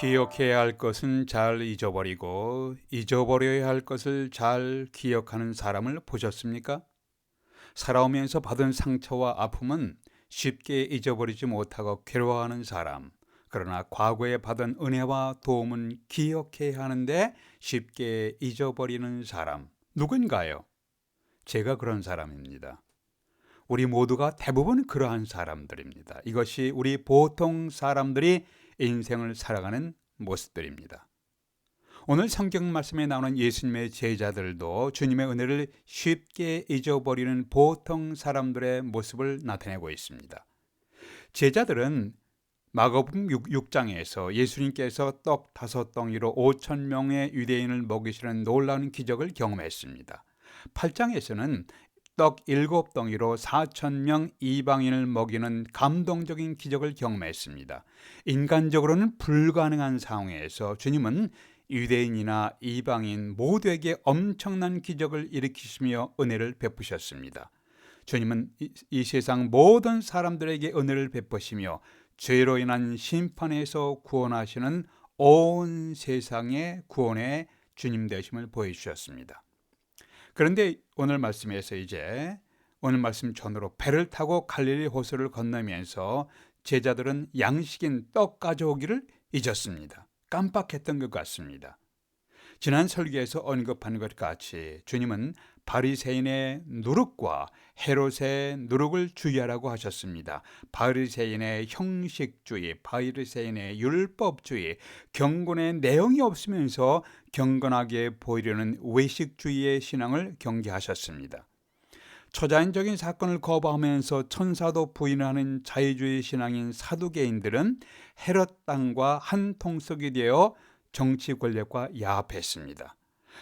기억해야 할 것은 잘 잊어버리고 잊어버려야 할 것을 잘 기억하는 사람을 보셨습니까? 살아오면서 받은 상처와 아픔은 쉽게 잊어버리지 못하고 괴로워하는 사람. 그러나 과거에 받은 은혜와 도움은 기억해야 하는데 쉽게 잊어버리는 사람. 누군가요? 제가 그런 사람입니다. 우리 모두가 대부분 그러한 사람들입니다. 이것이 우리 보통 사람들이 인생을 살아가는 모습들입니다. 오늘 성경 말씀에 나오는 예수님의 제자들도 주님의 은혜를 쉽게 잊어버리는 보통 사람들의 모습을 나타내고 있습니다. 제자들은 마가복음 6장에서 예수님께서 떡 5덩이로 5천 명의 유대인을 먹이시는 놀라운 기적을 경험했습니다. 8장에서는 떡 7덩이로 4천 명 이방인을 먹이는 감동적인 기적을 경험했습니다. 인간적으로는 불가능한 상황에서 주님은 유대인이나 이방인 모두에게 엄청난 기적을 일으키시며 은혜를 베푸셨습니다. 주님은 이 세상 모든 사람들에게 은혜를 베푸시며 죄로 인한 심판에서 구원하시는 온 세상의 구원의 주님 되심을 보여주셨습니다. 그런데 오늘 말씀에서 오늘 말씀 전으로 배를 타고 갈릴리 호수를 건너면서 제자들은 양식인 떡 가져오기를 잊었습니다. 깜빡했던 것 같습니다. 지난 설교에서 언급한 것 같이 주님은 바리새인의 누룩과 헤롯의 누룩을 주의하라고 하셨습니다. 바리새인의 형식주의, 바리새인의 율법주의, 경건의 내용이 없으면서 경건하게 보이려는 외식주의의 신앙을 경계하셨습니다. 초자연적인 사건을 거부하면서 천사도 부인하는 자유주의 신앙인 사두개인들은 헤롯 땅과 한 통속이 되어 정치 권력과 야합했습니다.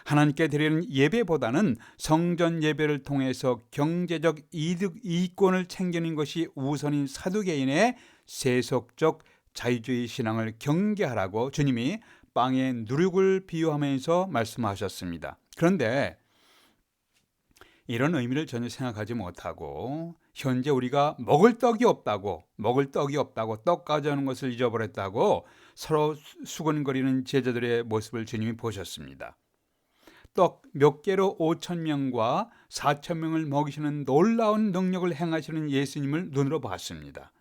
하나님께 드리는 예배보다는 성전 예배를 통해서 경제적 이익권을 챙기는 것이 우선인 사두개인의 세속적 자유주의 신앙을 경계하라고 주님이 빵의 누룩을 비유하면서 말씀하셨습니다. 그런데 이런 의미를 전혀 생각하지 못하고 현재 우리가 먹을 떡이 없다고 떡 가져오는 것을 잊어버렸다고 서로 수근거리는 제자들의 모습을 주님이 보셨습니다. 떡 몇 개로 5천 명과 4천 명을 먹이시는 놀라운 능력을 행하시는 예수님을 눈으로 봤습니다.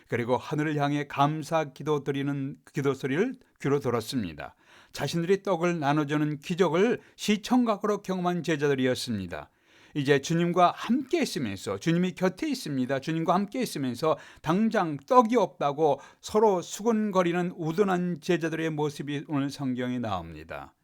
그리고 하늘을 향해 감사 기도 드리는 기도 소리를 귀로 들었습니다. 자신들이 떡을 나눠주는 기적을 시청각으로 경험한 제자들이었습니다. 이제 주님과 함께 있으면서 주님이 곁에 있습니다. 주님과 함께 있으면서 당장 떡이 없다고 서로 수군거리는 우둔한 제자들의 모습이 오늘 성경에 나옵니다.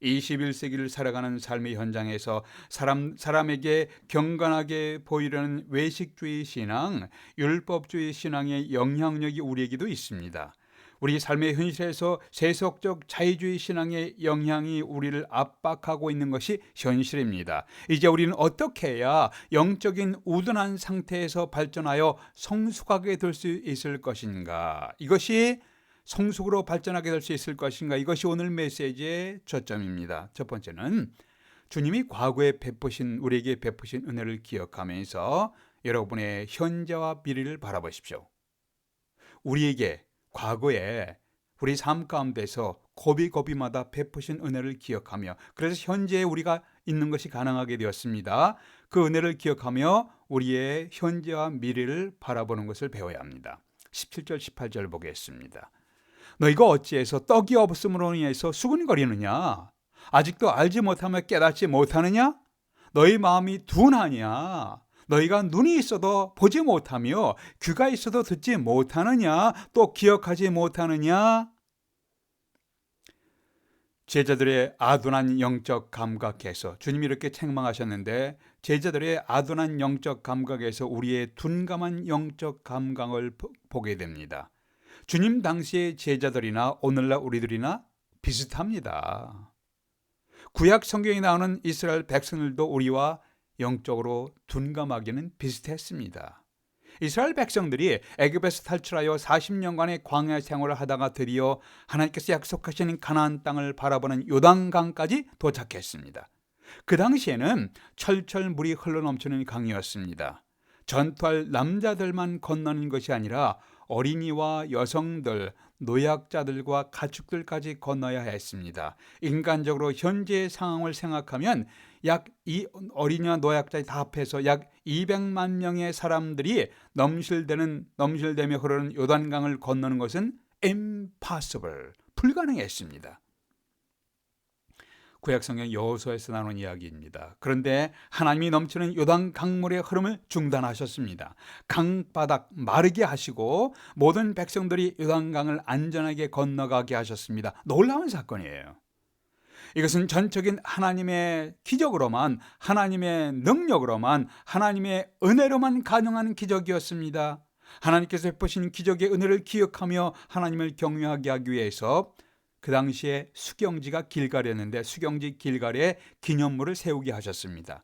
21세기를 살아가는 삶의 현장에서 사람에게 경건하게 보이려는 외식주의 신앙, 율법주의 신앙의 영향력이 우리에게도 있습니다. 우리 삶의 현실에서 세속적 자유주의 신앙의 영향이 우리를 압박하고 있는 것이 현실입니다. 이제 우리는 어떻게 해야 영적인 우둔한 상태에서 발전하여 성숙하게 될 수 있을 것인가? 이것이 성숙으로 발전하게 될 수 있을 것인가? 이것이 오늘 메시지의 초점입니다. 첫 번째는 주님이 과거에 우리에게 베푸신 은혜를 기억하면서 여러분의 현재와 미래를 바라보십시오. 우리에게 과거에 우리 삶 가운데서 고비고비마다 베푸신 은혜를 기억하며 그래서 현재에 우리가 있는 것이 가능하게 되었습니다. 그 은혜를 기억하며 우리의 현재와 미래를 바라보는 것을 배워야 합니다. 17절 18절 보겠습니다. 너희가 어찌해서 떡이 없음으로 인해서 수군거리느냐? 아직도 알지 못하며 깨닫지 못하느냐? 너희 마음이 둔하냐? 너희가 눈이 있어도 보지 못하며 귀가 있어도 듣지 못하느냐? 또 기억하지 못하느냐? 제자들의 아둔한 영적 감각에서 주님이 이렇게 책망하셨는데 제자들의 아둔한 영적 감각에서 우리의 둔감한 영적 감각을 보게 됩니다. 주님 당시의 제자들이나 오늘날 우리들이나 비슷합니다. 구약 성경에 나오는 이스라엘 백성들도 우리와 영적으로 둔감하기는 비슷했습니다. 이스라엘 백성들이 애굽에서 탈출하여 40년간의 광야 생활을 하다가 드디어 하나님께서 약속하신 가나안 땅을 바라보는 요단강까지 도착했습니다. 그 당시에는 철철 물이 흘러넘치는 강이었습니다. 전투할 남자들만 건너는 것이 아니라 어린이와 여성들, 노약자들과 가축들까지 건너야 했습니다. 인간적으로 현재의 상황을 생각하면 약 이 어린이와 노약자에 다 합해서 약 200만 명의 사람들이 넘실대며 흐르는 요단강을 건너는 것은 impossible, 불가능했습니다. 구약성경 여호수아에서 나온 이야기입니다. 그런데 하나님이 넘치는 요단 강물의 흐름을 중단하셨습니다. 강바닥 마르게 하시고 모든 백성들이 요단강을 안전하게 건너가게 하셨습니다. 놀라운 사건이에요. 이것은 전적인 하나님의 기적으로만, 하나님의 능력으로만, 하나님의 은혜로만 가능한 기적이었습니다. 하나님께서 베푸신 기적의 은혜를 기억하며 하나님을 경외하게 하기 위해서 그 당시에 수경지가 길갈이었는데 수경지 길갈에 기념물을 세우게 하셨습니다.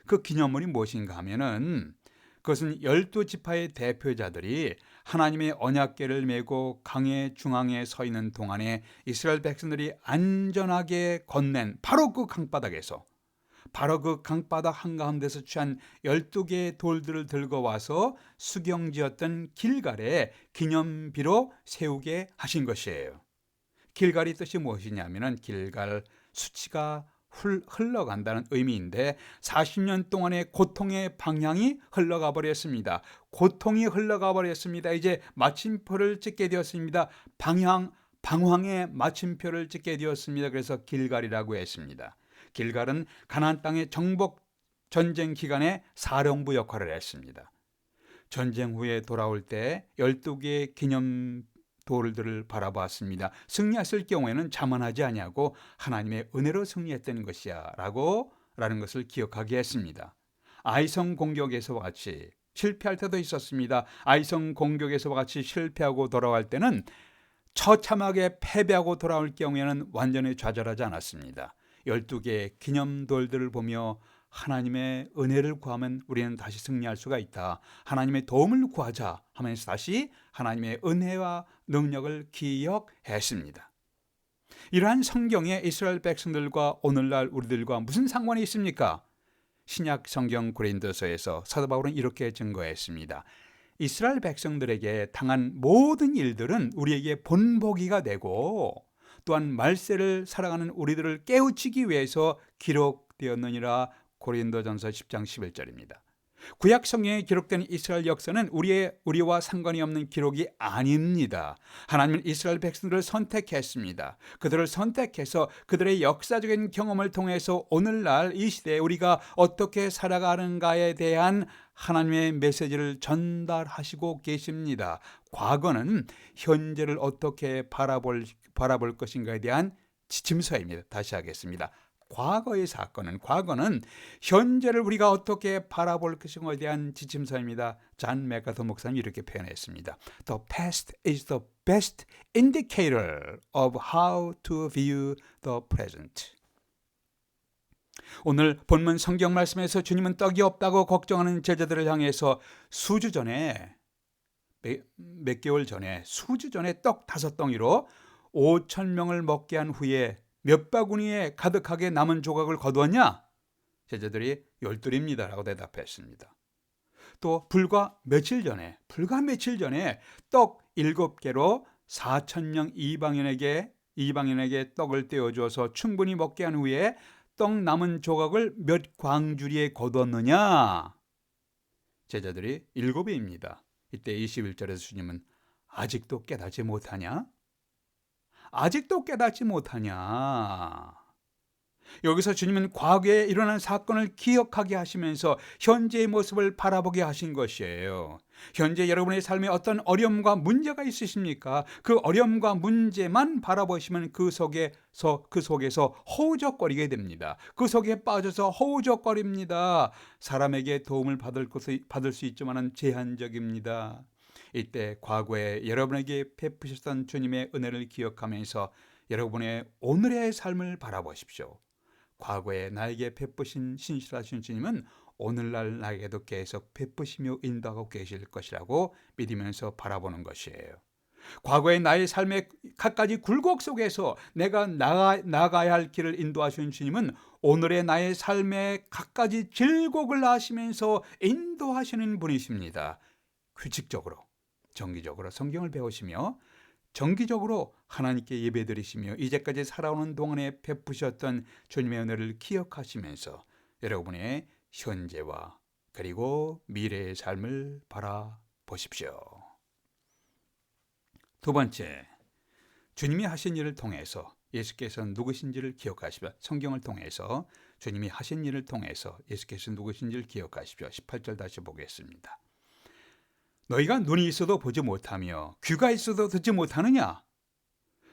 그 기념물이 무엇인가 하면은 그것은 12지파의 대표자들이 하나님의 언약궤를 메고 강의 중앙에 서 있는 동안에 이스라엘 백성들이 안전하게 건넨 바로 그 강바닥에서, 바로 그 강바닥 한가운데서 취한 12개의 돌들을 들고 와서 수경지였던 길갈에 기념비로 세우게 하신 것이에요. 길갈의 뜻이 무엇이냐면은 길갈, 수치가 흘러간다는 의미인데 40년 동안의 고통의 방향이 흘러가 버렸습니다. 고통이 흘러가 버렸습니다. 이제 마침표를 찍게 되었습니다. 방황의 마침표를 찍게 되었습니다. 그래서 길갈이라고 했습니다. 길갈은 가나안 땅의 정복 전쟁 기간에 사령부 역할을 했습니다. 전쟁 후에 돌아올 때 12개의 기념 돌들을 바라보았습니다. 승리했을 경우에는 자만하지 아니하고 하나님의 은혜로 승리했던 것이야 라는 것을 기억하게 했습니다. 아이성 공격에서와 같이 실패할 때도 있었습니다. 아이성 공격에서와 같이 실패하고 돌아갈 때는 처참하게 패배하고 돌아올 경우에는 완전히 좌절하지 않았습니다. 12개의 기념돌들을 보며 하나님의 은혜를 구하면 우리는 다시 승리할 수가 있다. 하나님의 도움을 구하자 하면서 다시 하나님의 은혜와 능력을 기억했습니다. 이러한 성경의 이스라엘 백성들과 오늘날 우리들과 무슨 상관이 있습니까? 신약 성경 고린도서에서 사도 바울은 이렇게 증거했습니다. 이스라엘 백성들에게 당한 모든 일들은 우리에게 본보기가 되고 또한 말세를 살아가는 우리들을 깨우치기 위해서 기록되었느니라. 고린도전서 10장 11절입니다. 구약 성경에 기록된 이스라엘 역사는 우리와 상관이 없는 기록이 아닙니다. 하나님은 이스라엘 백성들을 선택했습니다. 그들을 선택해서 그들의 역사적인 경험을 통해서 오늘날 이 시대에 우리가 어떻게 살아가는가에 대한 하나님의 메시지를 전달하시고 계십니다. 과거는 현재를 어떻게 바라볼 것인가에 대한 지침서입니다. 다시 하겠습니다. 과거의 사건은, 과거는 현재를 우리가 어떻게 바라볼 것인가에 대한 지침서입니다. 잔 맥가더 목사님이 이렇게 표현했습니다. The past is the best indicator of how to view the present. 오늘 본문 성경 말씀에서 주님은 떡이 없다고 걱정하는 제자들을 향해서 수주 전에, 몇 개월 전에, 수주 전에 떡 5덩이로 5,000명을 먹게 한 후에 몇 바구니에 가득하게 남은 조각을 거두었냐? 제자들이 12입니다 라고 대답했습니다. 또 불과 며칠 전에 떡 7개로 4,000명 이방인에게 떡을 떼어주어서 충분히 먹게 한 후에 떡 남은 조각을 몇 광주리에 거두었느냐? 제자들이 7입니다. 이때 21절에서 주님은 아직도 깨닫지 못하냐? 아직도 깨닫지 못하냐? 여기서 주님은 과거에 일어난 사건을 기억하게 하시면서 현재의 모습을 바라보게 하신 것이에요. 현재 여러분의 삶에 어떤 어려움과 문제가 있으십니까? 그 어려움과 문제만 바라보시면 그 속에서 허우적거리게 됩니다. 그 속에 빠져서 허우적거립니다. 사람에게 도움을 받을 수 있지만 제한적입니다. 이때 과거에 여러분에게 베푸셨던 주님의 은혜를 기억하면서 여러분의 오늘의 삶을 바라보십시오. 과거에 나에게 베푸신 신실하신 주님은 오늘날 나에게도 계속 베푸시며 인도하고 계실 것이라고 믿으면서 바라보는 것이에요. 과거의 나의 삶의 갖가지 굴곡 속에서 내가 나가야 할 길을 인도하시는 주님은 오늘의 나의 삶의 갖가지 질곡을 아시면서 인도하시는 분이십니다. 규칙적으로, 정기적으로 성경을 배우시며 정기적으로 하나님께 예배드리시며 이제까지 살아오는 동안에 베푸셨던 주님의 은혜를 기억하시면서 여러분의 현재와 그리고 미래의 삶을 바라보십시오. 두 번째, 주님이 하신 일을 통해서 예수께서 누구신지를 기억하십시오. 성경을 통해서 주님이 하신 일을 통해서 예수께서 누구신지를 기억하십시오. 18절 다시 보겠습니다. 너희가 눈이 있어도 보지 못하며 귀가 있어도 듣지 못하느냐?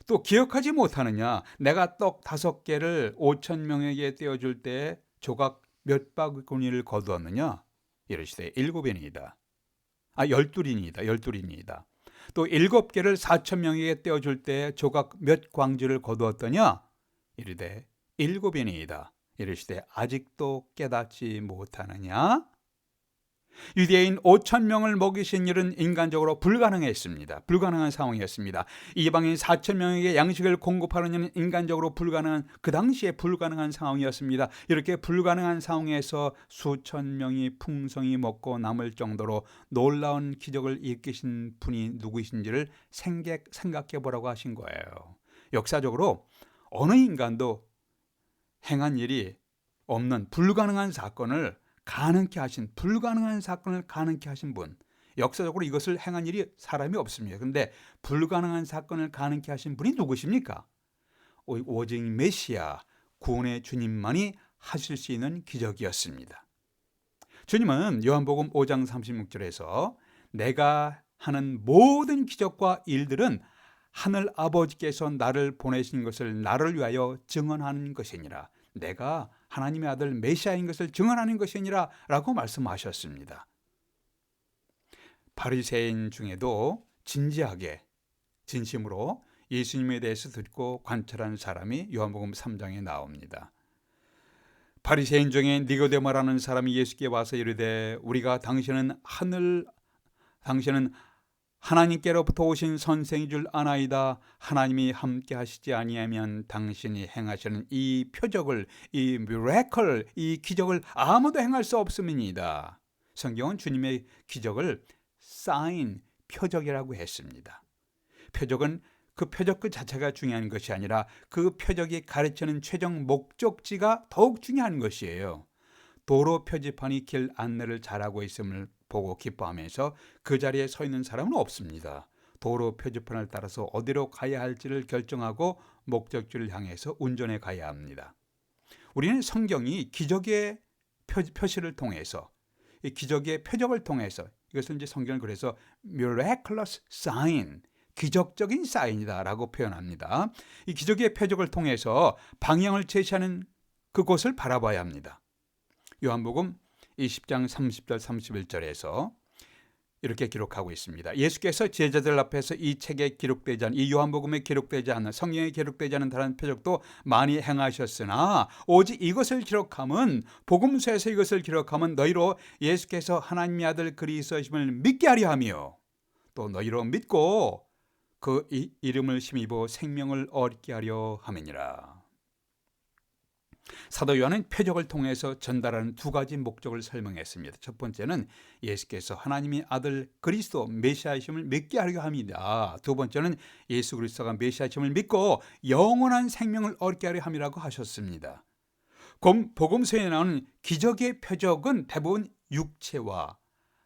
또 기억하지 못하느냐? 내가 떡 5개를 5,000명에게 떼어줄 때 조각 몇 바구니를 거두었느냐? 이르시되 7이니이다. 12이니이다. 또 7개를 4,000명에게 떼어줄 때 조각 몇 광주를 거두었더냐? 이르되 7이니이다. 이르시되 아직도 깨닫지 못하느냐? 유대인 5,000명을 먹이신 일은 인간적으로 불가능했습니다. 불가능한 상황이었습니다. 이방인 4,000명에게 양식을 공급하는 일은 인간적으로 불가능한, 그 당시에 불가능한 상황이었습니다. 이렇게 불가능한 상황에서 수천 명이 풍성히 먹고 남을 정도로 놀라운 기적을 일으키신 분이 누구이신지를 생각해 보라고 하신 거예요. 역사적으로 어느 인간도 행한 일이 없는 불가능한 사건을 가능케 하신, 불가능한 사건을 가능케 하신 분, 역사적으로 이것을 행한 일이 사람이 없습니다. 그런데 불가능한 사건을 가능케 하신 분이 누구십니까? 오직 메시아, 구원의 주님만이 하실 수 있는 기적이었습니다. 주님은 요한복음 5장 36절에서 내가 하는 모든 기적과 일들은 하늘 아버지께서 나를 보내신 것을 나를 위하여 증언하는 것이니라. 내가 하나님의 아들 메시아인 것을 증언하는 것이니라 라고 말씀하셨습니다. 바리새인 중에도 진지하게 진심으로 예수님에 대해서 듣고 관찰한 사람이 요한복음 3장에 나옵니다. 바리새인 중에 니고데모라는 사람이 예수께 와서 이르되 우리가 당신은 하나님께로부터 오신 선생인 줄 아나이다. 하나님이 함께 하시지 아니하면 당신이 행하시는 이 표적을, 이 미라클, 이 기적을 아무도 행할 수 없음이니이다. 성경은 주님의 기적을 사인, 표적이라고 했습니다. 표적은 그 표적 그 자체가 중요한 것이 아니라 그 표적이 가르치는 최종 목적지가 더욱 중요한 것이에요. 도로 표지판이 길 안내를 잘하고 있음을 보고 기뻐하면서 그 자리에 서 있는 사람은 없습니다. 도로 표지판을 따라서 어디로 가야 할지를 결정하고 목적지를 향해서 운전해 가야 합니다. 우리는 성경이 기적의 표시를 통해서, 이 기적의 표적을 통해서, 이것을 이제 성경을 그래서 miraculous sign, 기적적인 사인이다라고 표현합니다. 이 기적의 표적을 통해서 방향을 제시하는 그곳을 바라봐야 합니다. 요한복음 20장 30절 31절에서 이렇게 기록하고 있습니다. 예수께서 제자들 앞에서 이 책에 기록되지 않은, 이 요한복음에 기록되지 않은, 성경에 기록되지 않은 다른 표적도 많이 행하셨으나 오직 이것을 기록함은, 복음서에서 이것을 기록함은 너희로 예수께서 하나님의 아들 그리스도이심을 믿게 하려 하며 또 너희로 믿고 그 이름을 힘입어 생명을 얻게 하려 함이니라. 사도 요한은 표적을 통해서 전달하는 두 가지 목적을 설명했습니다. 첫 번째는 예수께서 하나님의 아들 그리스도 메시아이심을 믿게 하려 합니다. 두 번째는 예수 그리스도가 메시아이심을 믿고 영원한 생명을 얻게 하려 함이라고 하셨습니다. 복음서에 나오는 기적의 표적은 대부분 육체와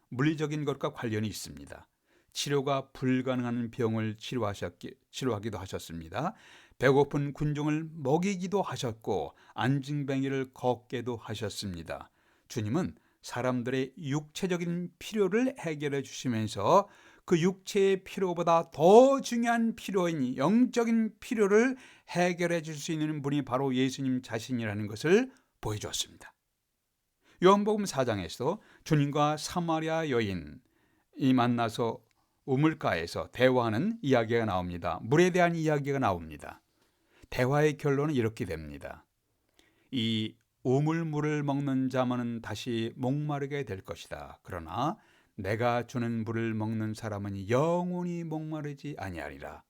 물리적인 것과 관련이 있습니다. 치료가 불가능한 병을 치료하기도 하셨습니다. 배고픈 군중을 먹이기도 하셨고 안증뱅이를 걷게도 하셨습니다. 주님은 사람들의 육체적인 필요를 해결해 주시면서 그 육체의 필요보다 더 중요한 필요인 영적인 필요를 해결해 줄 수 있는 분이 바로 예수님 자신이라는 것을 보여주었습니다. 요한복음 4장에서 주님과 사마리아 여인이 만나서 우물가에서 대화하는 이야기가 나옵니다. 물에 대한 이야기가 나옵니다. 대화의 결론은 이렇게 됩니다. 이 우물물을 먹는 자만은 다시 목마르게 될 것이다. 그러나 내가 주는 물을 먹는 사람은 영원히 목마르지 아니하리라.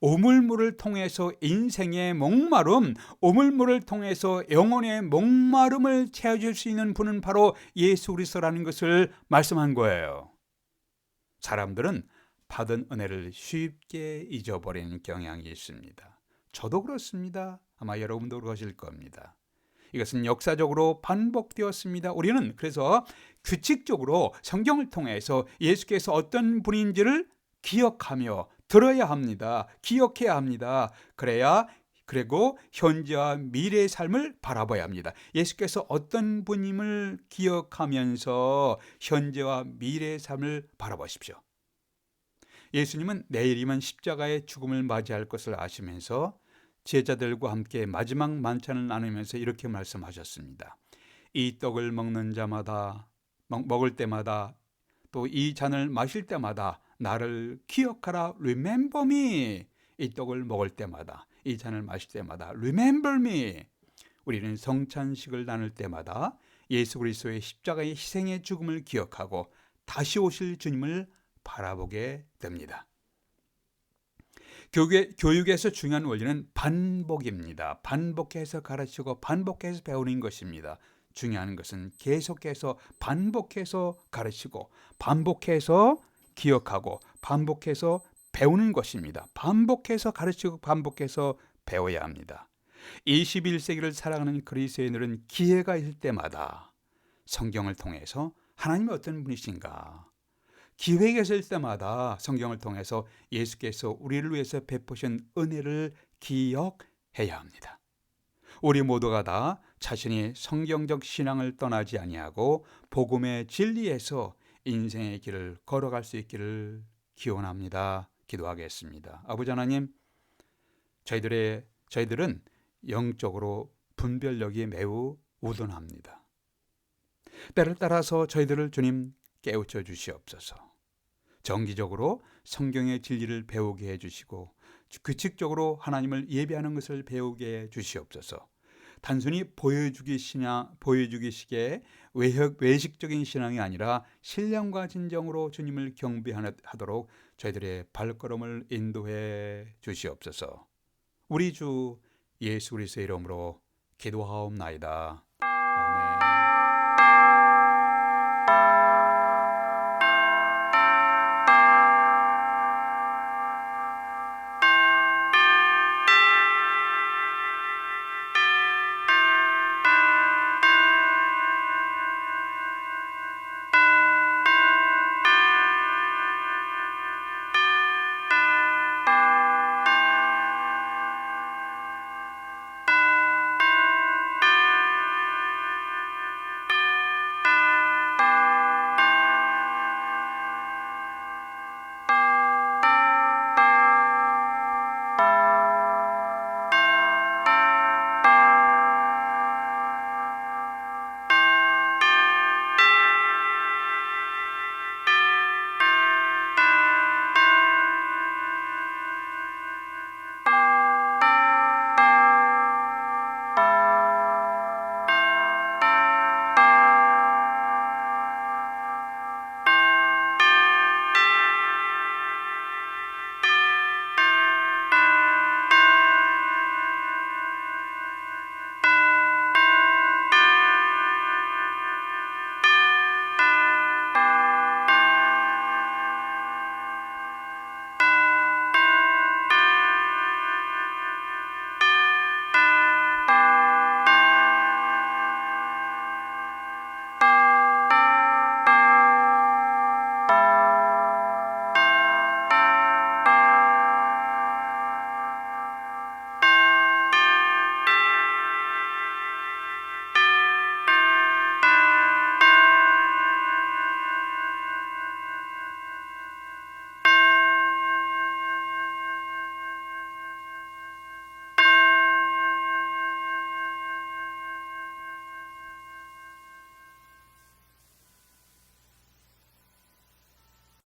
우물물을 통해서 인생의 목마름, 우물물을 통해서 영혼의 목마름을 채워줄 수 있는 분은 바로 예수 그리스도라는 것을 말씀한 거예요. 사람들은 받은 은혜를 쉽게 잊어버리는 경향이 있습니다. 저도 그렇습니다. 아마 여러분도 그러실 겁니다. 이것은 역사적으로 반복되었습니다. 우리는 그래서 규칙적으로 성경을 통해서 예수께서 어떤 분인지를 기억하며 들어야 합니다. 기억해야 합니다. 그리고 현재와 미래의 삶을 바라봐야 합니다. 예수께서 어떤 분임을 기억하면서 현재와 미래의 삶을 바라보십시오. 예수님은 내일이면 십자가의 죽음을 맞이할 것을 아시면서 제자들과 함께 마지막 만찬을 나누면서 이렇게 말씀하셨습니다. 이 떡을 먹는 자마다, 먹을 때마다, 또 이 잔을 마실 때마다 나를 기억하라. Remember me. 이 떡을 먹을 때마다, 이 잔을 마실 때마다 Remember me. 우리는 성찬식을 나눌 때마다 예수 그리스도의 십자가의 희생의 죽음을 기억하고 다시 오실 주님을 바라보게 됩니다. 교육에서 중요한 원리는 반복입니다. 반복해서 가르치고 반복해서 배우는 것입니다. 중요한 것은 계속해서 반복해서 가르치고 반복해서 기억하고 반복해서 배우는 것입니다. 반복해서 가르치고 반복해서 배워야 합니다. 21세기를 살아가는 그리스도인들은 기회가 있을 때마다 성경을 통해서 하나님이 어떤 분이신가, 기회가 있을 때마다 성경을 통해서 예수께서 우리를 위해서 베푸신 은혜를 기억해야 합니다. 우리 모두가 다 자신이 성경적 신앙을 떠나지 아니하고 복음의 진리에서 인생의 길을 걸어갈 수 있기를 기원합니다. 기도하겠습니다. 아버지 하나님, 저희들은 영적으로 분별력이 매우 우둔합니다. 때를 따라서 저희들을 주님 깨우쳐 주시옵소서. 정기적으로 성경의 진리를 배우게 해주시고 규칙적으로 하나님을 예배하는 것을 배우게 해주시옵소서. 단순히 보여주기식의 외식적인 신앙이 아니라 신령과 진정으로 주님을 경배하도록 저희들의 발걸음을 인도해 주시옵소서. 우리 주 예수 그리스도의 이름으로 기도하옵나이다.